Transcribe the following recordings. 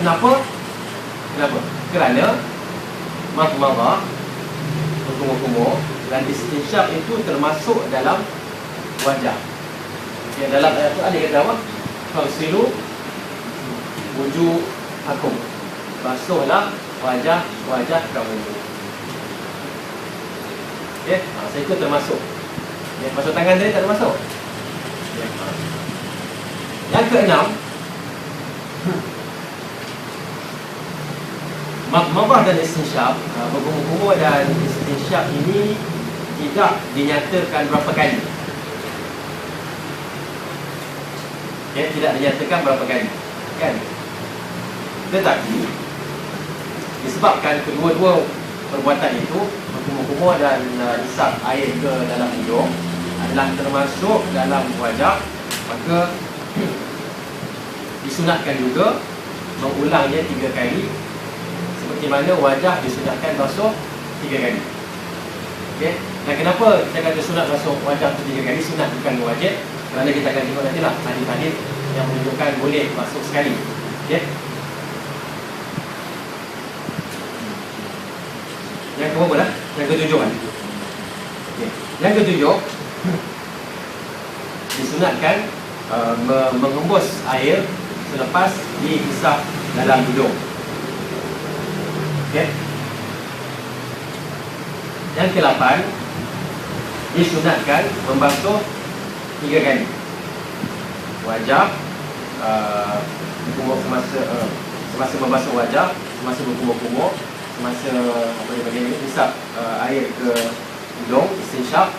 Kenapa? Kenapa? Kerana madmadah, berkumur-kumur dan istinsyaq itu termasuk dalam wajah. Yang dalam ayat tu ada kata apa? Fagsilu wujuhakum. Basuhlah wajah kamu. Okey, saya ikut termasuk. Basuh tangan tadi tak termasuk. Yang keenam, madmadah dan istinsyaq, berkumur-kumur dan istinsyaq ini tidak dinyatakan berapa kali. Tidak dinyatakan berapa kali, kan? Tetapi disebabkan kedua-dua perbuatan itu, berkumur-kumur dan isap air ke dalam hidung, adalah termasuk dalam wajah, maka disunatkan juga mengulangnya 3 kali, seperti mana wajah disunatkan basuh 3 kali. Okey, dan kenapa kita kata sunat basuh wajah 3 kali? Sunat bukan wajib, kerana kita akan tengok nantilah hadis-hadis yang menunjukkan boleh basuh sekali. Okey, yang ke-7 lah, yang ke-7 kan. Okey, yang ke-7 disunatkan menghembus air selepas dihisap dalam hidung. Okey. Yang ke-8 disunatkan membasuh 3 kali wajah, semasa membasuh wajah, semasa berkumur-kumur, semasa hisap air ke hidung, istinsyaq,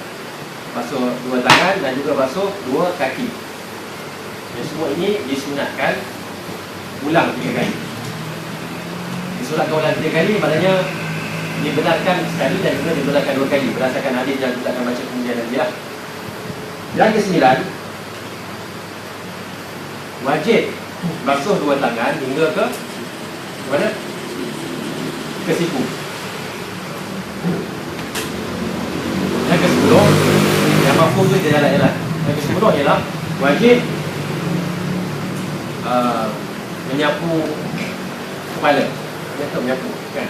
basuh 2 tangan dan juga basuh 2 kaki. Yang semua ini disunatkan ulang 3 kali. Disunatkan ulang 3 kali maknanya dibenarkan sekali dan juga dibenarkan 2 kali berdasarkan hadis yang kita akan baca kemudian nanti lah. Yang ke-9, wajib basuh 2 tangan hingga ke mana? Ke siku. Yang ke-10, yang mafhum tu dia jalan-jalan. Yang ke-10 ialah wajib menyapu kepala. Menyapu kan?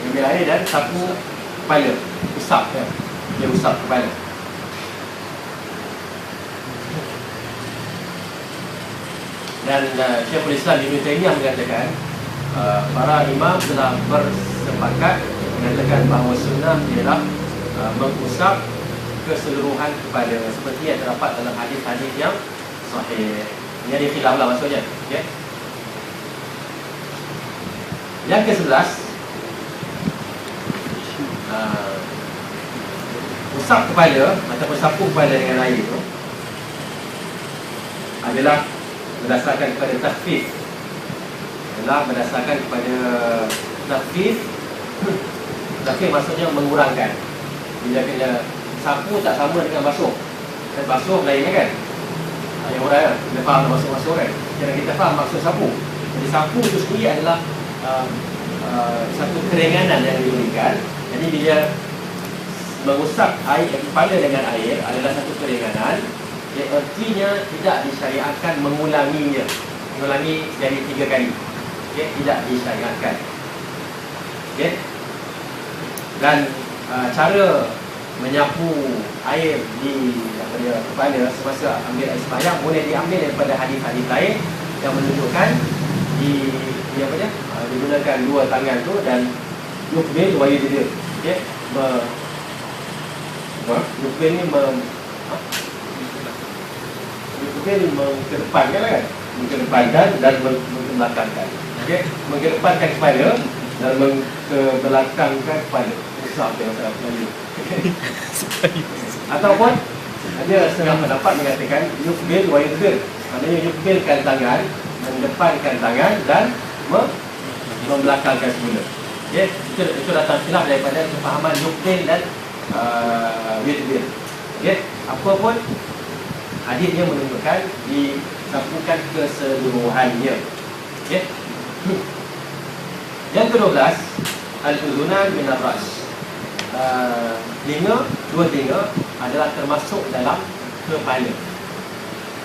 Ambil air dan sapu kepala, usap kan? Dia usap kepala. Dan Syekhul Islam Ibn Taymiyah mengatakan para imam telah bersepakat mengatakan bahawa sunnah ialah mengusap keseluruhan kepala seperti yang terdapat dalam hadis-hadis yang sahih. Ini ada khilaf lah maksudnya. Okay? Yang ke-11, usap kepala ataupun sapu kepala dengan air itu adalah berdasarkan kepada takhfif. Adalah berdasarkan kepada takhfif. Takhfif maksudnya mengurangkan. Bila kita sapu tak sama dengan basuh. Basuh lain kan? Yang orang kita faham basuh-basuh kan? Jadi kita faham maksud sapu. Jadi sapu itu sendiri adalah satu keringanan yang diberikan. Jadi bila mengusap air kepala dengan air adalah satu keringanan, yang artinya tidak disyariatkan mengulanginya. Mengulangi jadi 3 kali. Okay? Tidak disyariatkan. Okay? Dan cara menyapu air di kepala semasa ambil air sembahyang boleh diambil daripada hadis-hadis lain yang menunjukkan digunakan 2 tangan tu dan yukbil wa yudbir. Okey, yukbil ni yukbil mengedepankan kan? Mengedepankan dan mengebelakangkan. Okey, mengedepankan kepala dan mengebelakangkan kepala. Susah dia masalah Melayu. Ataupun ada setengah pendapat mengatakan yukbil wa yudbir. Maksudnya yukbilkan tangan, mengedepankan tangan dan membelakangkan semula. Okay? Itu datang khilaf daripada kefahaman yukbil dan yudbir. Okay? Apapun hadisnya menunjukkan disapukan keseluruhannya. Okay? Yang ke-12, al-uzunan min ar-ras. Telinga, 2 telinga adalah termasuk dalam kepala.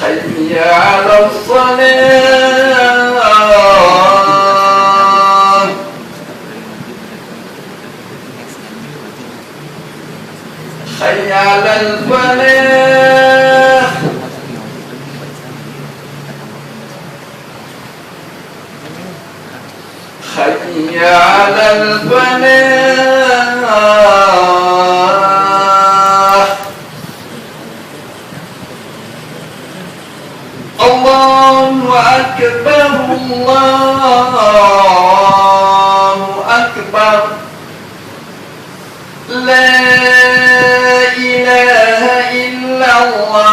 حي على الصلاة حي على الفلاح حي على الفلاح الله أكبر الله أكبر لا إله إلا الله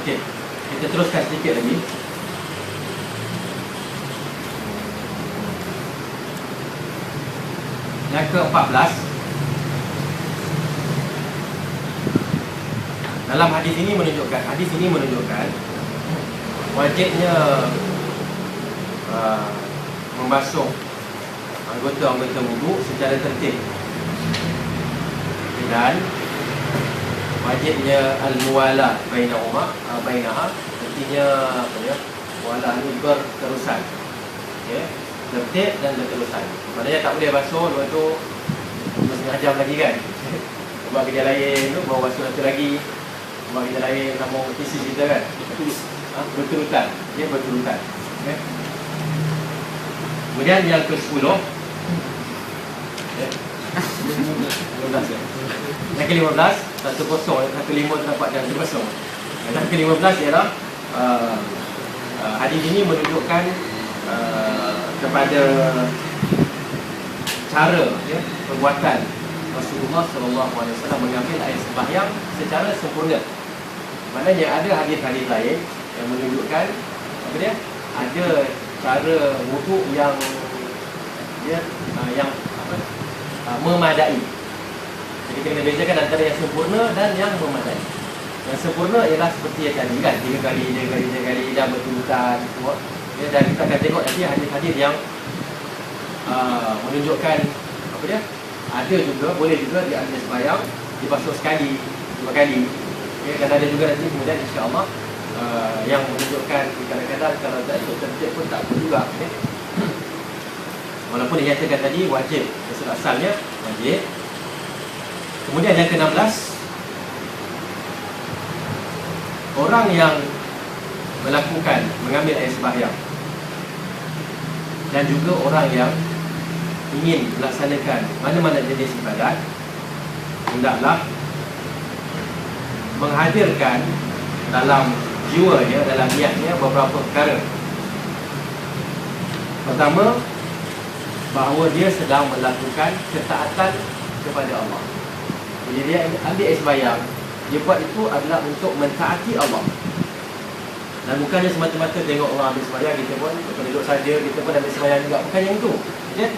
Okey, kita teruskan sedikit lagi. Yang ke-14, dalam hadis ini menunjukkan wajibnya membasuh anggota-anggota wudu secara tertib, dan wajibnya al-muwalah bainaha, artinya apa ya, muwalah ni berterusan, okey, tertib dan berterusan. Maknanya tak boleh basuh lepas tu setengah jam lagi kan. Buat kerja lain tu baru basuh satu lagi, buat kerja lain sambung isi kita kan. Berturutan, dia berturutan, okey. Kemudian yang ke-10, ya. 15 ya. Yang ke-15, 1-5 terdapat dalam 1-0. Yang ke-15 ialah hadis ini menunjukkan kepada cara, ya, perbuatan Rasulullah SAW mengambil air sembahyang secara sempurna. Maknanya ada hadis-hadis lain yang menunjukkan apa dia? Ada cara wuduk yang dia yang apa? Memadai. Jadi kena bezakan antara yang sempurna dan yang memadai. Yang sempurna ialah seperti yang tadi kan, 3 kali dan berturutan semua. Ya, dan kita akan tengok nanti hadis-hadis yang menunjukkan apa dia? Ada juga, boleh juga dia ada sembahyang dibasuh sekali, 2 kali. Ya, dan ada juga nanti kemudian insya-Allah yang menunjukkan kadang-kadang kalau tak ikut tertib pun tak apa juga, ya. Walaupun dinyatakan tadi wajib, maksud asalnya wajib. Kemudian yang ke-16, orang yang mengambil air sembahyang dan juga orang yang ingin melaksanakan mana-mana jenis ibadat, hendaklah menghadirkan dalam jiwanya, dalam niatnya beberapa perkara. Pertama, bahawa dia sedang melakukan ketaatan kepada Allah. Jadi dia ambil air sembahyang, dia buat itu adalah untuk mentaati Allah. Dan bukannya semata-mata tengok orang ambil sembahyang, kita pun duduk saja, kita pun ambil sembahyang juga. Bukan yang itu, ya?